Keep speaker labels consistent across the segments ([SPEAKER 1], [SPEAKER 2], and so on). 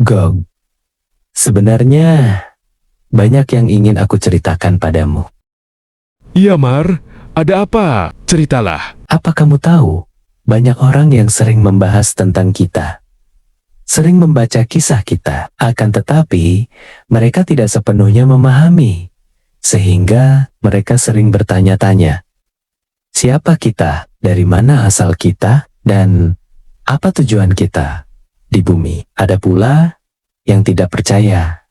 [SPEAKER 1] Gog, sebenarnya banyak yang ingin aku ceritakan padamu.
[SPEAKER 2] Iya, Mar. Ada apa? Ceritalah.
[SPEAKER 1] Apa kamu tahu, banyak orang yang sering membahas tentang kita, sering membaca kisah kita, akan tetapi mereka tidak sepenuhnya memahami, sehingga mereka sering bertanya-tanya, siapa kita, dari mana asal kita, dan apa tujuan kita di bumi. Ada pula yang tidak percaya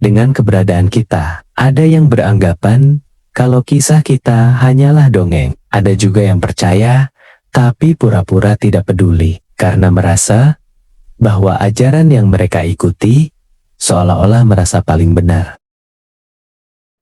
[SPEAKER 1] dengan keberadaan kita. Ada yang beranggapan kalau kisah kita hanyalah dongeng. Ada juga yang percaya, tapi pura-pura tidak peduli, karena merasa bahwa ajaran yang mereka ikuti seolah-olah merasa paling benar.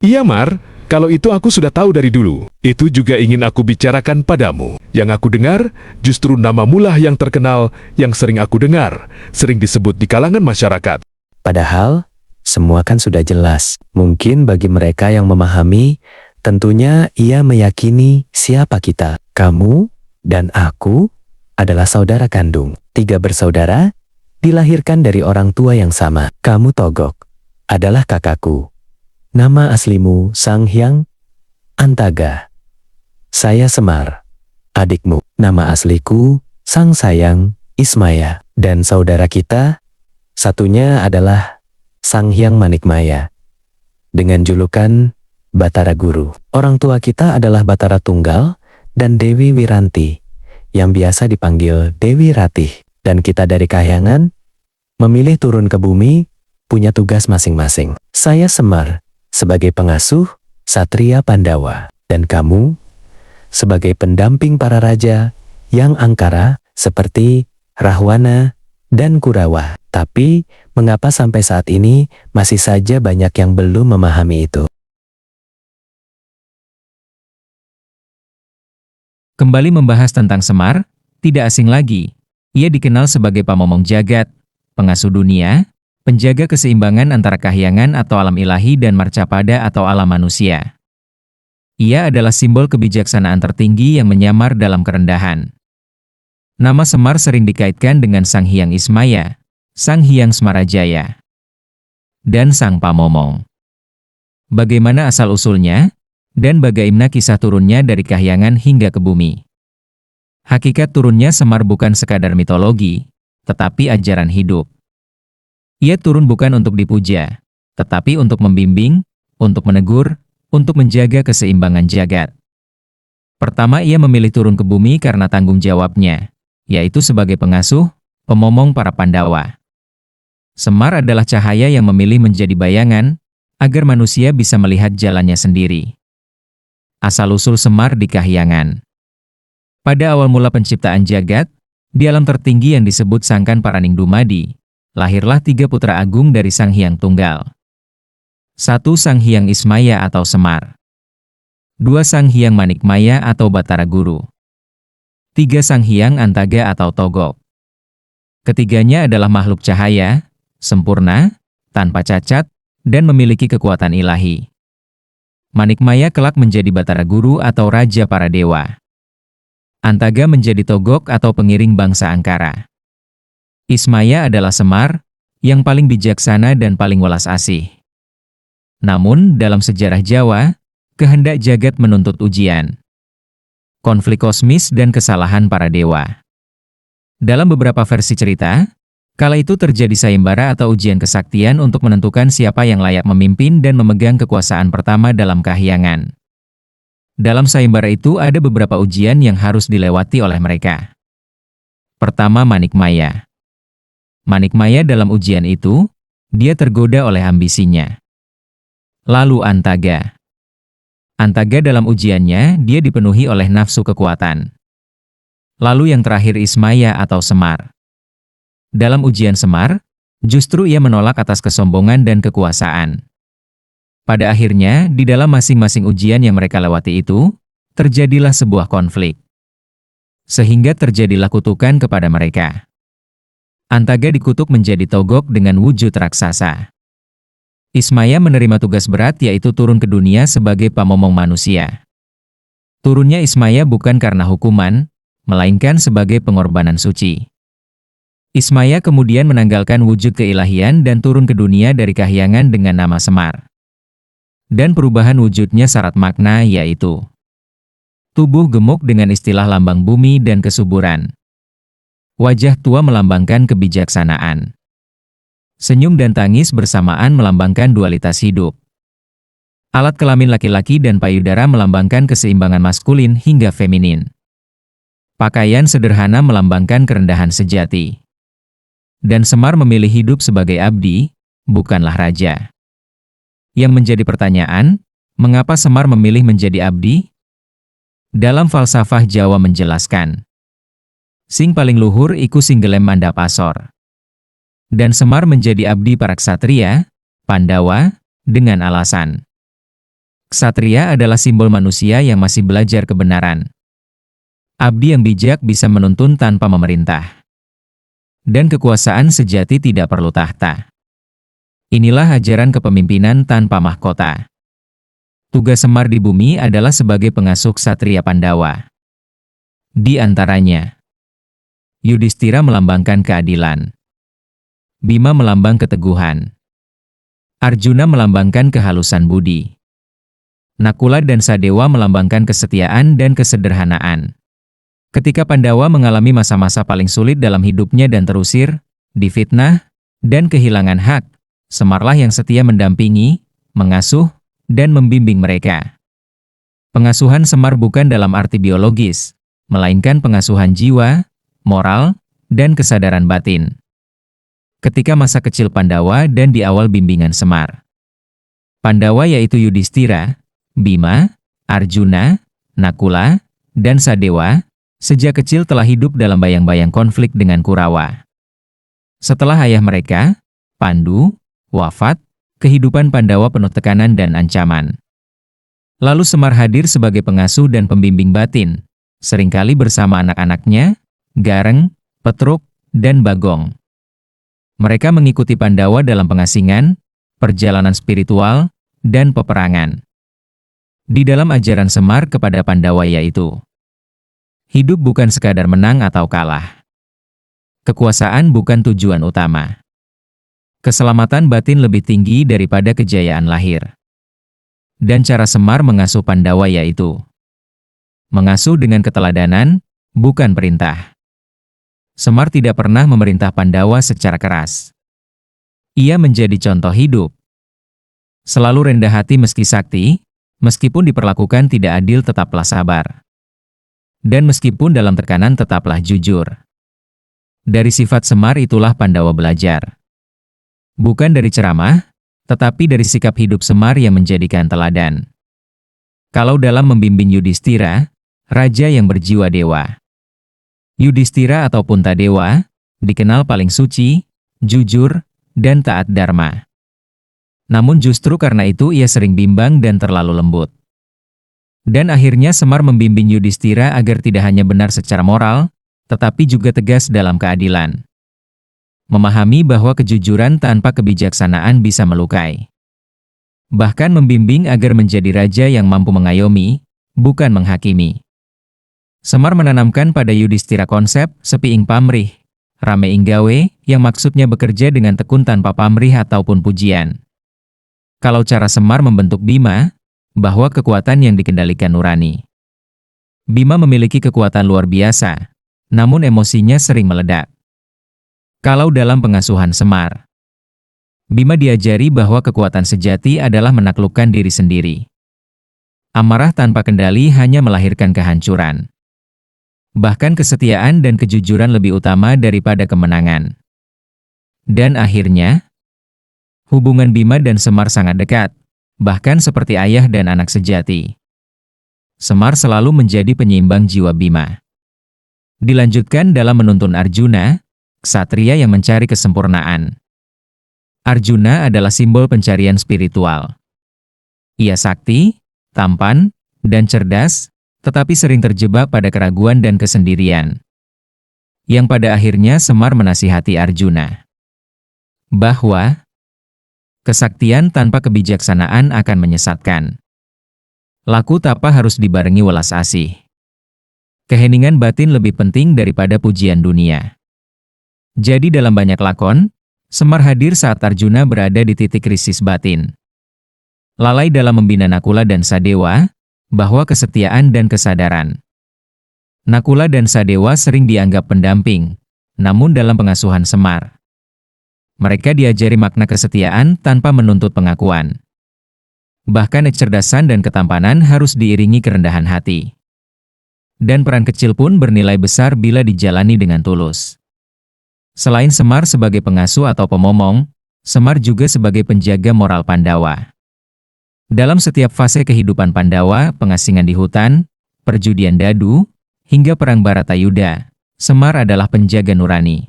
[SPEAKER 2] Iya, Mar. Kalau itu aku sudah tahu dari dulu. Itu juga ingin aku bicarakan padamu. Yang aku dengar, justru namamu lah yang terkenal, yang sering aku dengar, sering disebut di kalangan masyarakat.
[SPEAKER 1] Padahal, semua kan sudah jelas. Mungkin bagi mereka yang memahami, tentunya ia meyakini siapa kita. Kamu dan aku adalah saudara kandung. 3 bersaudara, dilahirkan dari orang tua yang sama. Kamu Togok, adalah kakakku. Nama aslimu Sang Hyang Antaga. Saya Semar, adikmu. Nama asliku Sang Sayang Ismaya. Dan saudara kita, satunya adalah Sang Hyang Manikmaya, dengan julukan Batara Guru. Orang tua kita adalah Batara Tunggal dan Dewi Wiranti, yang biasa dipanggil Dewi Ratih. Dan kita dari Kahyangan memilih turun ke bumi, punya tugas masing-masing. Saya Semar sebagai pengasuh Satria Pandawa, dan kamu sebagai pendamping para raja yang angkara seperti Rahwana dan Kurawa. Tapi, mengapa sampai saat ini masih saja banyak yang belum memahami itu?
[SPEAKER 3] Kembali membahas tentang Semar, tidak asing lagi. Ia dikenal sebagai pamomong jagat, pengasuh dunia, penjaga keseimbangan antara kahyangan atau alam ilahi dan marcapada atau alam manusia. Ia adalah simbol kebijaksanaan tertinggi yang menyamar dalam kerendahan. Nama Semar sering dikaitkan dengan Sang Hyang Ismaya, Sang Hyang Smarajaya, dan Sang Pamomong. Bagaimana asal-usulnya, dan bagaimana kisah turunnya dari kahyangan hingga ke bumi. Hakikat turunnya Semar bukan sekadar mitologi, tetapi ajaran hidup. Ia turun bukan untuk dipuja, tetapi untuk membimbing, untuk menegur, untuk menjaga keseimbangan jagat. Pertama, ia memilih turun ke bumi karena tanggung jawabnya, yaitu sebagai pengasuh, pemomong para Pandawa. Semar adalah cahaya yang memilih menjadi bayangan, agar manusia bisa melihat jalannya sendiri. Asal-usul Semar di Kahyangan. Pada awal mula penciptaan jagat, di alam tertinggi yang disebut Sangkan Paraning Dumadi, lahirlah 3 putra agung dari Sang Hyang Tunggal. 1 Sang Hyang Ismaya atau Semar. 2 Sang Hyang Manikmaya atau Batara Guru. 3 Sang Hyang Antaga atau Togok. Ketiganya adalah makhluk cahaya, sempurna, tanpa cacat, dan memiliki kekuatan ilahi. Manikmaya kelak menjadi Batara Guru atau Raja para Dewa. Antaga menjadi Togok atau pengiring bangsa angkara. Ismaya adalah Semar, yang paling bijaksana dan paling welas asih. Namun, dalam sejarah Jawa, kehendak jagat menuntut ujian, konflik kosmis dan kesalahan para dewa. Dalam beberapa versi cerita, kala itu terjadi sayembara atau ujian kesaktian untuk menentukan siapa yang layak memimpin dan memegang kekuasaan pertama dalam kahyangan. Dalam sayembara itu ada beberapa ujian yang harus dilewati oleh mereka. Pertama, Manikmaya. Manikmaya dalam ujian itu, dia tergoda oleh ambisinya. Lalu Antaga. Antaga dalam ujiannya, dia dipenuhi oleh nafsu kekuatan. Lalu yang terakhir Ismaya atau Semar. Dalam ujian Semar, justru ia menolak atas kesombongan dan kekuasaan. Pada akhirnya, di dalam masing-masing ujian yang mereka lewati itu, terjadilah sebuah konflik. Sehingga terjadilah kutukan kepada mereka. Antaga dikutuk menjadi Togok dengan wujud raksasa. Ismaya menerima tugas berat yaitu turun ke dunia sebagai pamomong manusia. Turunnya Ismaya bukan karena hukuman, melainkan sebagai pengorbanan suci. Ismaya kemudian menanggalkan wujud keilahian dan turun ke dunia dari kahyangan dengan nama Semar. Dan perubahan wujudnya syarat makna yaitu tubuh gemuk dengan istilah lambang bumi dan kesuburan. Wajah tua melambangkan kebijaksanaan. Senyum dan tangis bersamaan melambangkan dualitas hidup. Alat kelamin laki-laki dan payudara melambangkan keseimbangan maskulin hingga feminin. Pakaian sederhana melambangkan kerendahan sejati. Dan Semar memilih hidup sebagai abdi, bukanlah raja. Yang menjadi pertanyaan, mengapa Semar memilih menjadi abdi? Dalam falsafah Jawa menjelaskan, sing paling luhur iku singgelem mandap asor. Dan Semar menjadi abdi para ksatria, Pandawa, dengan alasan. Ksatria adalah simbol manusia yang masih belajar kebenaran. Abdi yang bijak bisa menuntun tanpa memerintah. Dan kekuasaan sejati tidak perlu tahta. Inilah ajaran kepemimpinan tanpa mahkota. Tugas Semar di bumi adalah sebagai pengasuh ksatria Pandawa. Di antaranya, Yudhistira melambangkan keadilan. Bima melambang keteguhan. Arjuna melambangkan kehalusan budi. Nakula dan Sadewa melambangkan kesetiaan dan kesederhanaan. Ketika Pandawa mengalami masa-masa paling sulit dalam hidupnya dan terusir, difitnah, dan kehilangan hak, Semarlah yang setia mendampingi, mengasuh, dan membimbing mereka. Pengasuhan Semar bukan dalam arti biologis, melainkan pengasuhan jiwa, moral, dan kesadaran batin. Ketika masa kecil Pandawa dan di awal bimbingan Semar. Pandawa yaitu Yudhistira, Bima, Arjuna, Nakula, dan Sadewa, sejak kecil telah hidup dalam bayang-bayang konflik dengan Kurawa. Setelah ayah mereka, Pandu, wafat, kehidupan Pandawa penuh tekanan dan ancaman. Lalu Semar hadir sebagai pengasuh dan pembimbing batin, seringkali bersama anak-anaknya, Gareng, Petruk, dan Bagong. Mereka mengikuti Pandawa dalam pengasingan, perjalanan spiritual, dan peperangan. Di dalam ajaran Semar kepada Pandawa yaitu, hidup bukan sekadar menang atau kalah. Kekuasaan bukan tujuan utama. Keselamatan batin lebih tinggi daripada kejayaan lahir. Dan cara Semar mengasuh Pandawa yaitu mengasuh dengan keteladanan, bukan perintah. Semar tidak pernah memerintah Pandawa secara keras. Ia menjadi contoh hidup. Selalu rendah hati meski sakti, meskipun diperlakukan tidak adil tetaplah sabar. Dan meskipun dalam tekanan tetaplah jujur. Dari sifat Semar itulah Pandawa belajar. Bukan dari ceramah, tetapi dari sikap hidup Semar yang menjadikan teladan. Kalau dalam membimbing Yudhistira, raja yang berjiwa dewa. Yudhistira atau Puntadewa, dikenal paling suci, jujur, dan taat dharma. Namun justru karena itu ia sering bimbang dan terlalu lembut. Dan akhirnya Semar membimbing Yudhistira agar tidak hanya benar secara moral, tetapi juga tegas dalam keadilan. Memahami bahwa kejujuran tanpa kebijaksanaan bisa melukai. Bahkan membimbing agar menjadi raja yang mampu mengayomi, bukan menghakimi. Semar menanamkan pada Yudhistira konsep sepi ing pamrih, rame ing gawe, yang maksudnya bekerja dengan tekun tanpa pamrih ataupun pujian. Kalau cara Semar membentuk Bima, bahwa kekuatan yang dikendalikan nurani. Bima memiliki kekuatan luar biasa, namun emosinya sering meledak. Kalau dalam pengasuhan Semar, Bima diajari bahwa kekuatan sejati adalah menaklukkan diri sendiri. Amarah tanpa kendali hanya melahirkan kehancuran. Bahkan kesetiaan dan kejujuran lebih utama daripada kemenangan. Dan akhirnya, hubungan Bima dan Semar sangat dekat, bahkan seperti ayah dan anak sejati. Semar selalu menjadi penyeimbang jiwa Bima. Dilanjutkan dalam menuntun Arjuna, ksatria yang mencari kesempurnaan. Arjuna adalah simbol pencarian spiritual. Ia sakti, tampan, dan cerdas, tetapi sering terjebak pada keraguan dan kesendirian. Yang pada akhirnya Semar menasihati Arjuna bahwa kesaktian tanpa kebijaksanaan akan menyesatkan. Laku tapa harus dibarengi welas asih. Keheningan batin lebih penting daripada pujian dunia. Jadi dalam banyak lakon, Semar hadir saat Arjuna berada di titik krisis batin. Lalai dalam membina Nakula dan Sadewa, bahwa kesetiaan dan kesadaran. Nakula dan Sadewa sering dianggap pendamping, namun dalam pengasuhan Semar, mereka diajari makna kesetiaan tanpa menuntut pengakuan. Bahkan kecerdasan dan ketampanan harus diiringi kerendahan hati. Dan peran kecil pun bernilai besar bila dijalani dengan tulus. Selain Semar sebagai pengasuh atau pemomong, Semar juga sebagai penjaga moral Pandawa. Dalam setiap fase kehidupan Pandawa, pengasingan di hutan, perjudian dadu, hingga perang Baratayuda, Semar adalah penjaga nurani.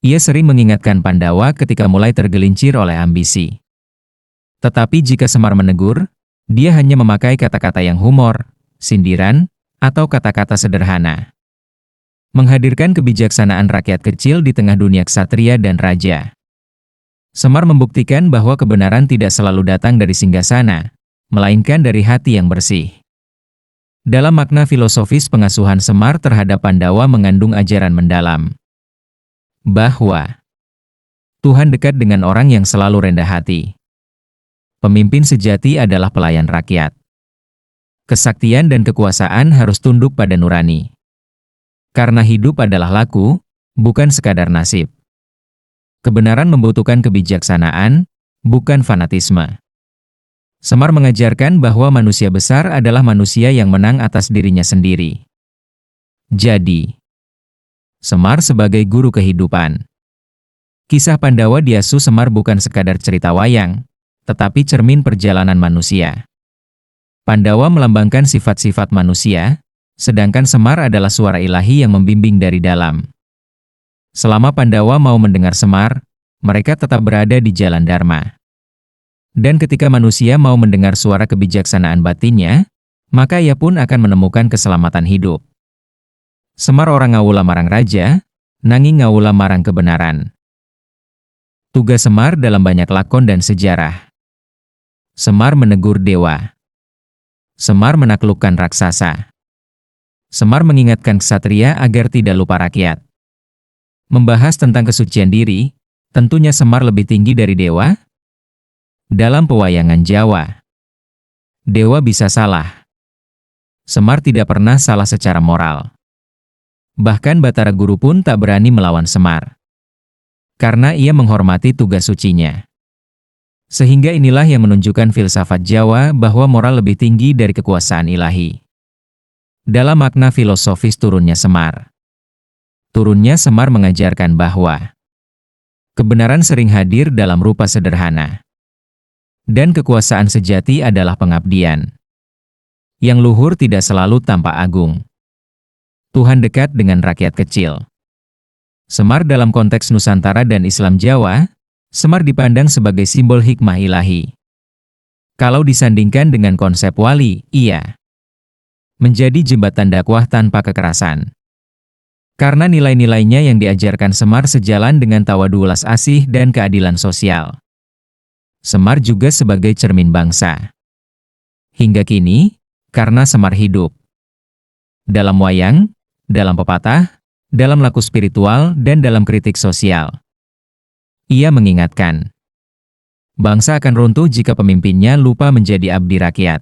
[SPEAKER 3] Ia sering mengingatkan Pandawa ketika mulai tergelincir oleh ambisi. Tetapi jika Semar menegur, dia hanya memakai kata-kata yang humor, sindiran, atau kata-kata sederhana. Menghadirkan kebijaksanaan rakyat kecil di tengah dunia ksatria dan raja. Semar membuktikan bahwa kebenaran tidak selalu datang dari singgasana, melainkan dari hati yang bersih. Dalam makna filosofis pengasuhan Semar terhadap Pandawa mengandung ajaran mendalam. Bahwa Tuhan dekat dengan orang yang selalu rendah hati. Pemimpin sejati adalah pelayan rakyat. Kesaktian dan kekuasaan harus tunduk pada nurani. Karena hidup adalah laku, bukan sekadar nasib. Kebenaran membutuhkan kebijaksanaan, bukan fanatisme. Semar mengajarkan bahwa manusia besar adalah manusia yang menang atas dirinya sendiri. Jadi, Semar sebagai guru kehidupan. Kisah Pandawa diasuh Semar bukan sekadar cerita wayang, tetapi cermin perjalanan manusia. Pandawa melambangkan sifat-sifat manusia, sedangkan Semar adalah suara ilahi yang membimbing dari dalam. Selama Pandawa mau mendengar Semar, mereka tetap berada di jalan Dharma. Dan ketika manusia mau mendengar suara kebijaksanaan batinnya, maka ia pun akan menemukan keselamatan hidup. Semar orang ngawula marang raja, nanging ngawula marang kebenaran. Tugas Semar dalam banyak lakon dan sejarah. Semar menegur dewa. Semar menaklukkan raksasa. Semar mengingatkan ksatria agar tidak lupa rakyat. Membahas tentang kesucian diri, tentunya Semar lebih tinggi dari dewa. Dalam pewayangan Jawa, dewa bisa salah. Semar tidak pernah salah secara moral. Bahkan Batara Guru pun tak berani melawan Semar. Karena ia menghormati tugas sucinya. Sehingga inilah yang menunjukkan filsafat Jawa bahwa moral lebih tinggi dari kekuasaan ilahi. Dalam makna filosofis turunnya Semar. Turunnya Semar mengajarkan bahwa kebenaran sering hadir dalam rupa sederhana. Dan kekuasaan sejati adalah pengabdian. Yang luhur tidak selalu tampak agung. Tuhan dekat dengan rakyat kecil. Semar dalam konteks Nusantara dan Islam Jawa, Semar dipandang sebagai simbol hikmah ilahi. Kalau disandingkan dengan konsep wali, ia menjadi jembatan dakwah tanpa kekerasan. Karena nilai-nilainya yang diajarkan Semar sejalan dengan tawadu welas asih dan keadilan sosial. Semar juga sebagai cermin bangsa. Hingga kini, karena Semar hidup dalam wayang, dalam pepatah, dalam laku spiritual, dan dalam kritik sosial. Ia mengingatkan, bangsa akan runtuh jika pemimpinnya lupa menjadi abdi rakyat.